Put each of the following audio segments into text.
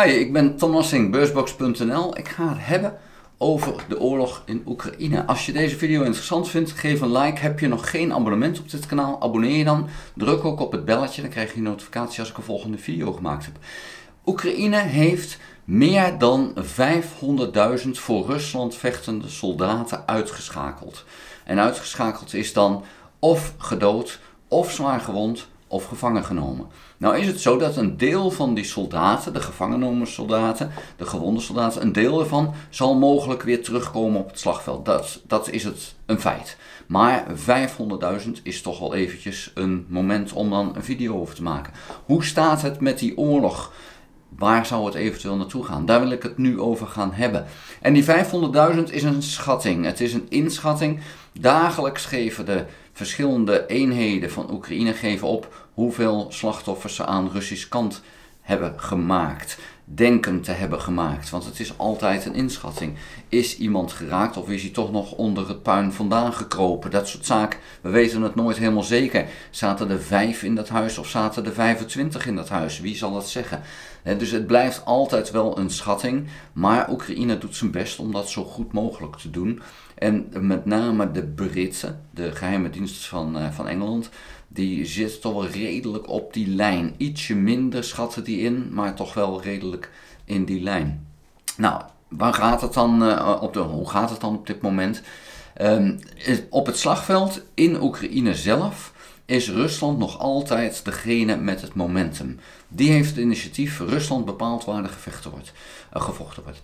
Hi, ik ben Tom Nassing, beursbox.nl. Ik ga het hebben over de oorlog in Oekraïne. Als je deze video interessant vindt, geef een like. Heb je nog geen abonnement op dit kanaal, abonneer je dan. Druk ook op het belletje, dan krijg je een notificatie als ik een volgende video gemaakt heb. Oekraïne heeft meer dan 500.000 voor Rusland vechtende soldaten uitgeschakeld. En uitgeschakeld is dan of gedood, of zwaar gewond, of gevangen genomen. Nou is het zo dat een deel van die soldaten, de gevangen genomen soldaten, de gewonde soldaten, een deel ervan zal mogelijk weer terugkomen op het slagveld. Dat is een feit. Maar 500.000 is toch wel eventjes een moment om dan een video over te maken. Hoe staat het met die oorlog? Waar zou het eventueel naartoe gaan? Daar wil ik het nu over gaan hebben. En die 500.000 is een schatting. Het is een inschatting. Dagelijks geven de verschillende eenheden van Oekraïne geven op hoeveel slachtoffers ze aan de Russische kant hebben gemaakt. Denken te hebben gemaakt. Want het is altijd een inschatting. Is iemand geraakt of is hij toch nog onder het puin vandaan gekropen? Dat soort zaken. We weten het nooit helemaal zeker. Zaten er 5 in dat huis of zaten er 25 in dat huis? Wie zal dat zeggen? Dus het blijft altijd wel een schatting. Maar Oekraïne doet zijn best om dat zo goed mogelijk te doen. En met name de Britten, de geheime dienst van Engeland, die zit toch wel redelijk op die lijn. Ietsje minder schatten die in, maar toch wel redelijk in die lijn. Nou, waar gaat het dan hoe gaat het dan op dit moment? Op het slagveld in Oekraïne zelf is Rusland nog altijd degene met het momentum. Die heeft het initiatief. Rusland bepaalt waar de gevochten wordt.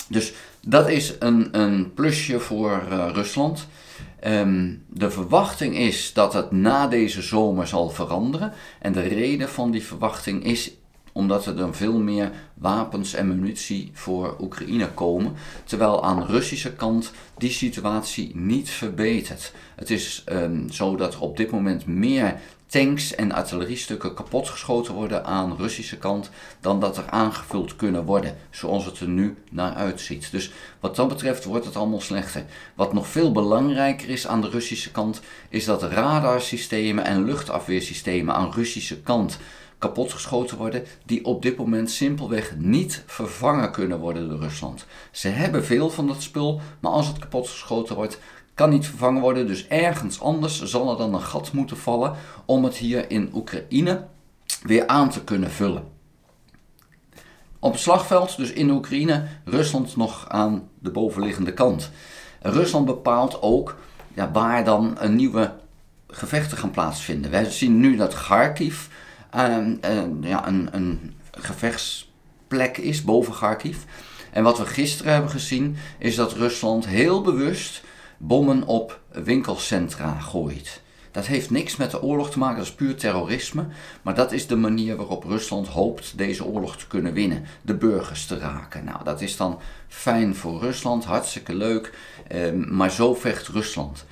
Dus dat is een plusje voor Rusland. De verwachting is dat het na deze zomer zal veranderen. En de reden van die verwachting is omdat er dan veel meer wapens en munitie voor Oekraïne komen. Terwijl aan de Russische kant die situatie niet verbetert. Het is zo dat er op dit moment meer tanks en artilleriestukken kapotgeschoten worden aan de Russische kant dan dat er aangevuld kunnen worden, zoals het er nu naar uitziet. Dus wat dat betreft wordt het allemaal slechter. Wat nog veel belangrijker is aan de Russische kant, is dat radarsystemen en luchtafweersystemen aan de Russische kant kapotgeschoten worden, die op dit moment simpelweg niet vervangen kunnen worden door Rusland. Ze hebben veel van dat spul, maar als het kapotgeschoten wordt, kan niet vervangen worden, dus ergens anders zal er dan een gat moeten vallen om het hier in Oekraïne weer aan te kunnen vullen. Op het slagveld, dus in Oekraïne, Rusland nog aan de bovenliggende kant. Rusland bepaalt ook waar dan een nieuwe gevechten gaan plaatsvinden. Wij zien nu dat Kharkiv een gevechtsplek is boven Kharkiv. En wat we gisteren hebben gezien is dat Rusland heel bewust bommen op winkelcentra gooit. Dat heeft niks met de oorlog te maken, dat is puur terrorisme. Maar dat is de manier waarop Rusland hoopt deze oorlog te kunnen winnen. De burgers te raken. Nou, dat is dan fijn voor Rusland, hartstikke leuk. Maar zo vecht Rusland.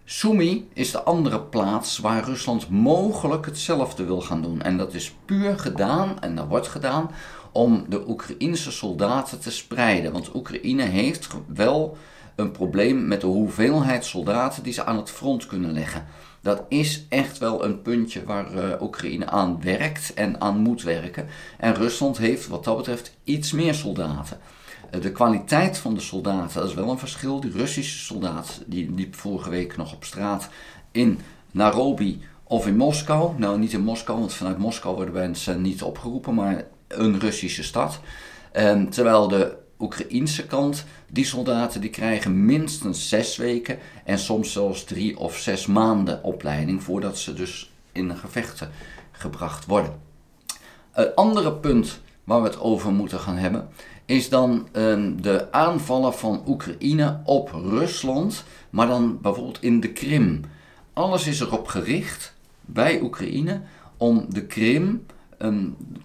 Sumy is de andere plaats waar Rusland mogelijk hetzelfde wil gaan doen. En dat is puur gedaan, en dat wordt gedaan, om de Oekraïnse soldaten te spreiden. Want Oekraïne heeft wel een probleem met de hoeveelheid soldaten die ze aan het front kunnen leggen. Dat is echt wel een puntje waar Oekraïne aan werkt en aan moet werken. En Rusland heeft wat dat betreft iets meer soldaten. De kwaliteit van de soldaten, dat is wel een verschil. Die Russische soldaat die liep vorige week nog op straat in Nairobi of in Moskou. Nou, niet in Moskou, want vanuit Moskou worden mensen niet opgeroepen, maar een Russische stad. Terwijl de Oekraïense kant, die soldaten die krijgen minstens 6 weken en soms zelfs 3 of 6 maanden opleiding voordat ze dus in de gevechten gebracht worden. Het andere punt waar we het over moeten gaan hebben is dan de aanvallen van Oekraïne op Rusland, maar dan bijvoorbeeld in de Krim. Alles is erop gericht bij Oekraïne om de Krim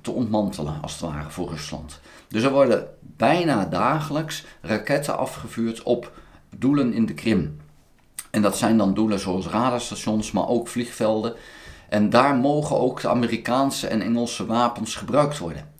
te ontmantelen, als het ware, voor Rusland. Dus er worden bijna dagelijks raketten afgevuurd op doelen in de Krim. En dat zijn dan doelen zoals radarstations, maar ook vliegvelden. En daar mogen ook de Amerikaanse en Engelse wapens gebruikt worden.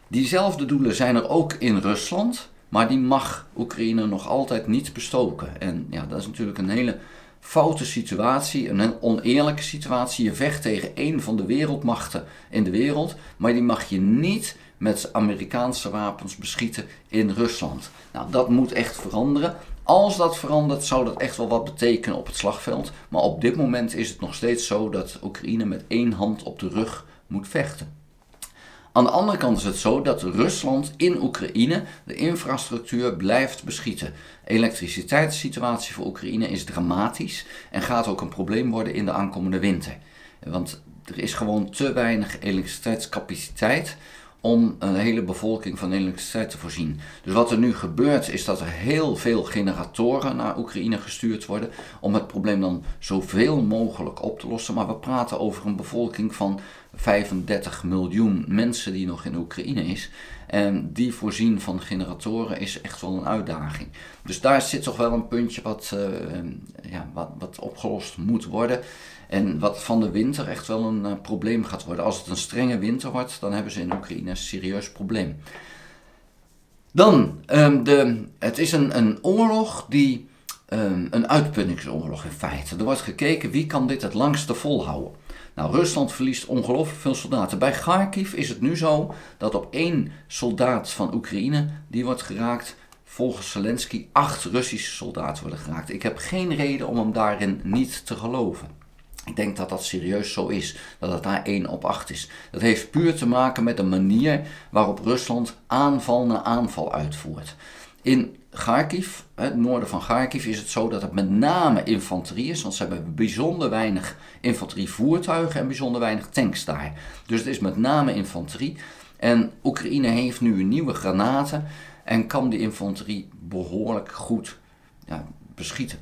Diezelfde doelen zijn er ook in Rusland, maar die mag Oekraïne nog altijd niet bestoken. En ja, dat is natuurlijk een hele foute situatie, een oneerlijke situatie. Je vecht tegen één van de wereldmachten in de wereld, maar die mag je niet met Amerikaanse wapens beschieten in Rusland. Nou, dat moet echt veranderen. Als dat verandert, zou dat echt wel wat betekenen op het slagveld. Maar op dit moment is het nog steeds zo dat Oekraïne met één hand op de rug moet vechten. Aan de andere kant is het zo dat Rusland in Oekraïne de infrastructuur blijft beschieten. De elektriciteitssituatie voor Oekraïne is dramatisch en gaat ook een probleem worden in de aankomende winter. Want er is gewoon te weinig elektriciteitscapaciteit om een hele bevolking van elektriciteit te voorzien. Dus wat er nu gebeurt is dat er heel veel generatoren naar Oekraïne gestuurd worden om het probleem dan zoveel mogelijk op te lossen. Maar we praten over een bevolking van 35 miljoen mensen die nog in Oekraïne is. En die voorzien van generatoren is echt wel een uitdaging. Dus daar zit toch wel een puntje wat opgelost moet worden. En wat van de winter echt wel een probleem gaat worden. Als het een strenge winter wordt, dan hebben ze in Oekraïne een serieus probleem. Dan, het is een oorlog die, een uitputtingsoorlog in feite. Er wordt gekeken wie kan dit het langste volhouden. Nou, Rusland verliest ongelooflijk veel soldaten. Bij Kharkiv is het nu zo dat op 1 soldaat van Oekraïne die wordt geraakt, volgens Zelensky 8 Russische soldaten worden geraakt. Ik heb geen reden om hem daarin niet te geloven. Ik denk dat dat serieus zo is, dat het daar 1 op 8 is. Dat heeft puur te maken met de manier waarop Rusland aanval na aanval uitvoert. In Kharkiv, het noorden van Kharkiv, is het zo dat het met name infanterie is, want ze hebben bijzonder weinig infanterievoertuigen en bijzonder weinig tanks daar. Dus het is met name infanterie. En Oekraïne heeft nu nieuwe granaten en kan die infanterie behoorlijk goed beschieten.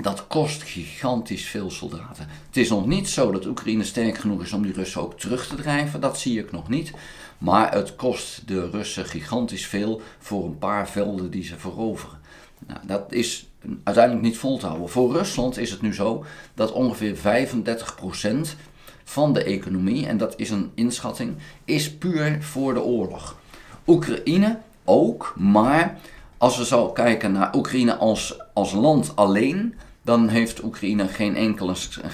Dat kost gigantisch veel soldaten. Het is nog niet zo dat Oekraïne sterk genoeg is om die Russen ook terug te drijven. Dat zie ik nog niet. Maar het kost de Russen gigantisch veel voor een paar velden die ze veroveren. Nou, dat is uiteindelijk niet vol te houden. Voor Rusland is het nu zo dat ongeveer 35% van de economie, en dat is een inschatting, is puur voor de oorlog. Oekraïne ook, maar als we zo kijken naar Oekraïne als land alleen, dan heeft Oekraïne geen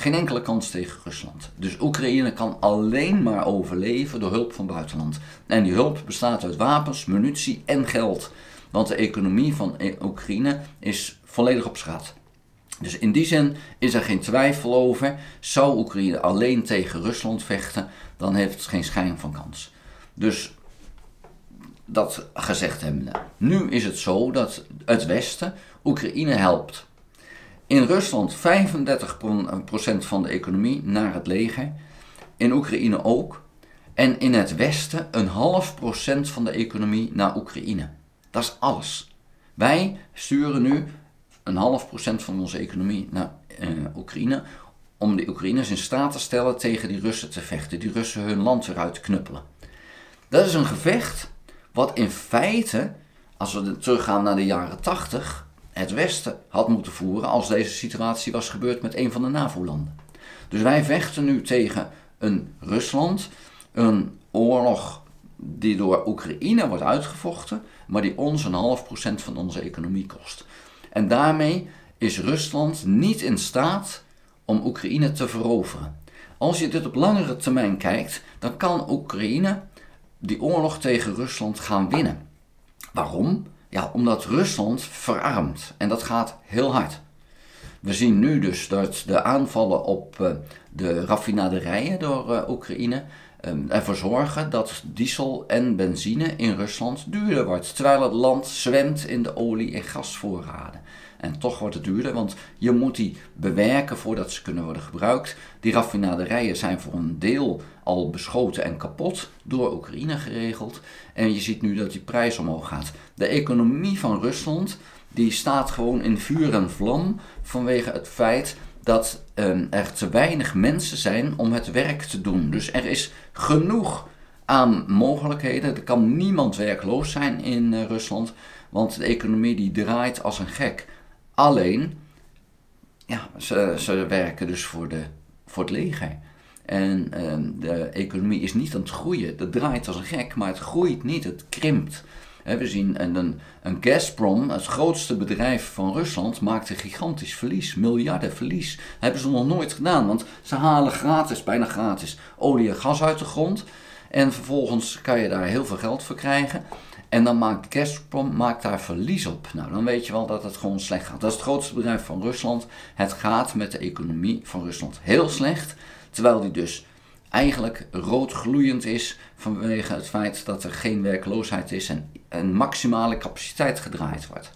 enkele kans tegen Rusland. Dus Oekraïne kan alleen maar overleven door hulp van buitenland. En die hulp bestaat uit wapens, munitie en geld. Want de economie van Oekraïne is volledig op straat. Dus in die zin is er geen twijfel over. Zou Oekraïne alleen tegen Rusland vechten, dan heeft het geen schijn van kans. Dus dat gezegd hebbende. Nu is het zo dat het Westen Oekraïne helpt. In Rusland 35% van de economie naar het leger. In Oekraïne ook. En in het Westen 0,5% van de economie naar Oekraïne. Dat is alles. Wij sturen nu 0,5% van onze economie naar Oekraïne. Om de Oekraïners in staat te stellen tegen die Russen te vechten. Die Russen hun land weer uit te knuppelen. Dat is een gevecht wat in feite, als we teruggaan naar de jaren 80, het Westen had moeten voeren als deze situatie was gebeurd met een van de NAVO-landen. Dus wij vechten nu tegen een Rusland, een oorlog die door Oekraïne wordt uitgevochten, maar die ons 0,5% van onze economie kost. En daarmee is Rusland niet in staat om Oekraïne te veroveren. Als je dit op langere termijn kijkt, dan kan Oekraïne die oorlog tegen Rusland gaan winnen. Waarom? Ja, omdat Rusland verarmt en dat gaat heel hard. We zien nu dus dat de aanvallen op de raffinaderijen door Oekraïne ervoor zorgen dat diesel en benzine in Rusland duurder wordt. Terwijl het land zwemt in de olie- en gasvoorraden. En toch wordt het duurder, want je moet die bewerken voordat ze kunnen worden gebruikt. Die raffinaderijen zijn voor een deel al beschoten en kapot door Oekraïne geregeld. En je ziet nu dat die prijs omhoog gaat. De economie van Rusland die staat gewoon in vuur en vlam vanwege het feit dat er te weinig mensen zijn om het werk te doen. Dus er is genoeg aan mogelijkheden. Er kan niemand werkloos zijn in Rusland, want de economie die draait als een gek. Alleen, ja, ze werken dus voor het leger. En de economie is niet aan het groeien. Dat draait als een gek, maar het groeit niet, het krimpt. We zien een Gazprom, het grootste bedrijf van Rusland, maakt een gigantisch verlies, miljarden verlies. Dat hebben ze nog nooit gedaan, want ze halen bijna gratis olie en gas uit de grond. En vervolgens kan je daar heel veel geld voor krijgen. En dan maakt Gazprom daar verlies op. Nou, dan weet je wel dat het gewoon slecht gaat. Dat is het grootste bedrijf van Rusland. Het gaat met de economie van Rusland heel slecht. Terwijl die dus eigenlijk roodgloeiend is vanwege het feit dat er geen werkloosheid is en een maximale capaciteit gedraaid wordt.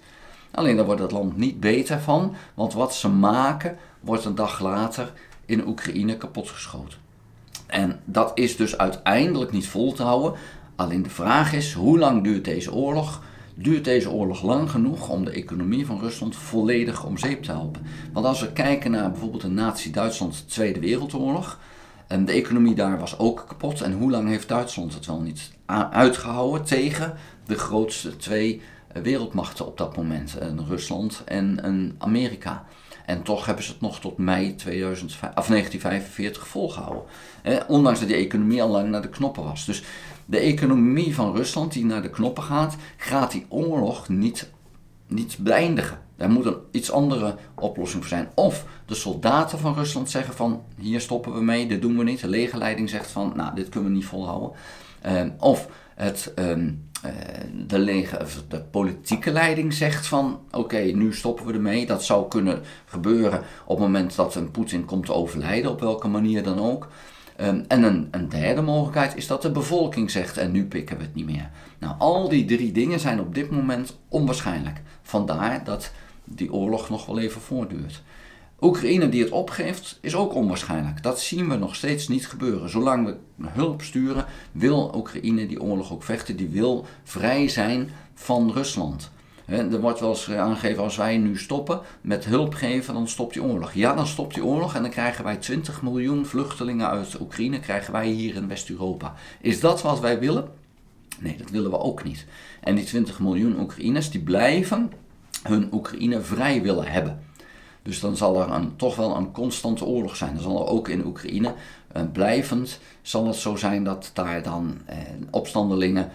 Alleen daar wordt het land niet beter van, want wat ze maken wordt een dag later in Oekraïne kapotgeschoten. En dat is dus uiteindelijk niet vol te houden. Alleen de vraag is, hoe lang duurt deze oorlog? Duurt deze oorlog lang genoeg om de economie van Rusland volledig om zeep te helpen? Want als we kijken naar bijvoorbeeld de Nazi-Duitsland, de Tweede Wereldoorlog, en de economie daar was ook kapot. En hoe lang heeft Duitsland het wel niet uitgehouden tegen de grootste twee wereldmachten op dat moment? Rusland en Amerika. En toch hebben ze het nog tot mei 1945 volgehouden. Ondanks dat die economie al lang naar de knoppen was. Dus de economie van Rusland die naar de knoppen gaat, gaat die oorlog niet beëindigen. Daar moet een iets andere oplossing voor zijn. Of de soldaten van Rusland zeggen van, hier stoppen we mee, dit doen we niet. De legerleiding zegt van, nou, dit kunnen we niet volhouden. Of de politieke leiding zegt van, oké, nu stoppen we ermee. Dat zou kunnen gebeuren op het moment dat een Poetin komt te overlijden, op welke manier dan ook. En een derde mogelijkheid is dat de bevolking zegt, en nu pikken we het niet meer. Nou, al die drie dingen zijn op dit moment onwaarschijnlijk. Vandaar dat die oorlog nog wel even voortduurt. Oekraïne die het opgeeft is ook onwaarschijnlijk. Dat zien we nog steeds niet gebeuren. Zolang we hulp sturen, wil Oekraïne die oorlog ook vechten. Die wil vrij zijn van Rusland. Er wordt wel eens aangegeven, als wij nu stoppen met hulp geven, dan stopt die oorlog. Ja, dan stopt die oorlog en dan krijgen wij 20 miljoen vluchtelingen uit Oekraïne, krijgen wij hier in West-Europa. Is dat wat wij willen? Nee, dat willen we ook niet. En die 20 miljoen Oekraïners, die blijven hun Oekraïne vrij willen hebben. Dus dan zal er toch wel een constante oorlog zijn. Dan zal er ook in Oekraïne blijvend zal het zo zijn dat daar dan opstandelingen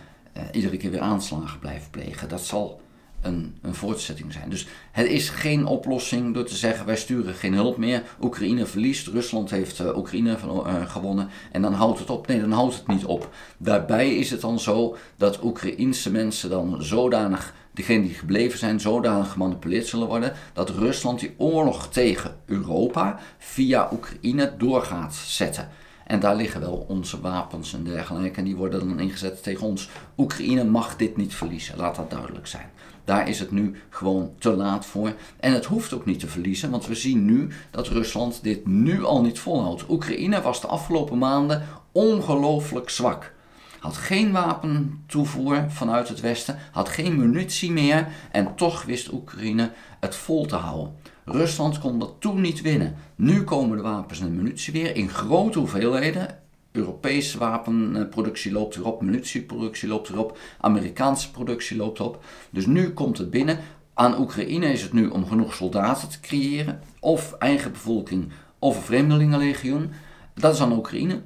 iedere keer weer aanslagen blijven plegen. Dat zal een voortzetting zijn. Dus het is geen oplossing door te zeggen, wij sturen geen hulp meer. Oekraïne verliest, Rusland heeft Oekraïne gewonnen en dan houdt het op. Nee, dan houdt het niet op. Daarbij is het dan zo dat Oekraïense mensen dan zodanig, degenen die gebleven zijn, zodanig gemanipuleerd zullen worden, dat Rusland die oorlog tegen Europa via Oekraïne door gaat zetten. En daar liggen wel onze wapens en dergelijke. En die worden dan ingezet tegen ons. Oekraïne mag dit niet verliezen. Laat dat duidelijk zijn. Daar is het nu gewoon te laat voor. En het hoeft ook niet te verliezen. Want we zien nu dat Rusland dit nu al niet volhoudt. Oekraïne was de afgelopen maanden ongelooflijk zwak. Had geen wapentoevoer vanuit het Westen. Had geen munitie meer. En toch wist Oekraïne het vol te houden. Rusland kon dat toen niet winnen. Nu komen de wapens en de munitie weer in grote hoeveelheden. Europese wapenproductie loopt erop, munitieproductie loopt erop, Amerikaanse productie loopt op. Dus nu komt het binnen. Aan Oekraïne is het nu om genoeg soldaten te creëren, of eigen bevolking, of een vreemdelingenlegioen. Dat is aan Oekraïne.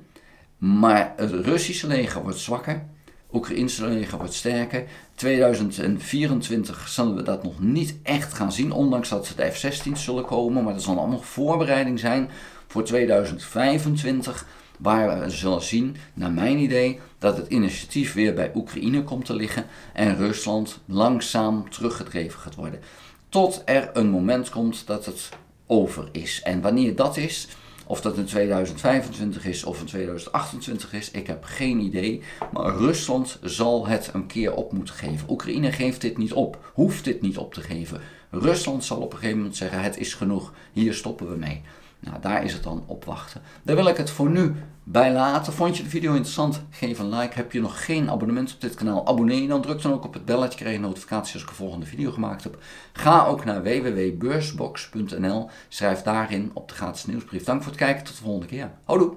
Maar het Russische leger wordt zwakker. Oekraïense leger wordt sterker. 2024 zullen we dat nog niet echt gaan zien, ondanks dat de F-16's zullen komen. Maar dat zal allemaal voorbereiding zijn voor 2025, waar we zullen zien, naar mijn idee, dat het initiatief weer bij Oekraïne komt te liggen en Rusland langzaam teruggedreven gaat worden. Tot er een moment komt dat het over is. En wanneer dat is, of dat in 2025 is of in 2028 is, ik heb geen idee. Maar Rusland zal het een keer op moeten geven. Oekraïne geeft dit niet op, hoeft dit niet op te geven. Rusland zal op een gegeven moment zeggen, het is genoeg, hier stoppen we mee. Nou, daar is het dan op wachten. Daar wil ik het voor nu bij laten. Vond je de video interessant? Geef een like. Heb je nog geen abonnement op dit kanaal? Abonneer je dan. Druk dan ook op het belletje. Krijg je notificaties als ik een volgende video gemaakt heb. Ga ook naar www.beursbox.nl. Schrijf daarin op de gratis nieuwsbrief. Dank voor het kijken. Tot de volgende keer. Houdoe!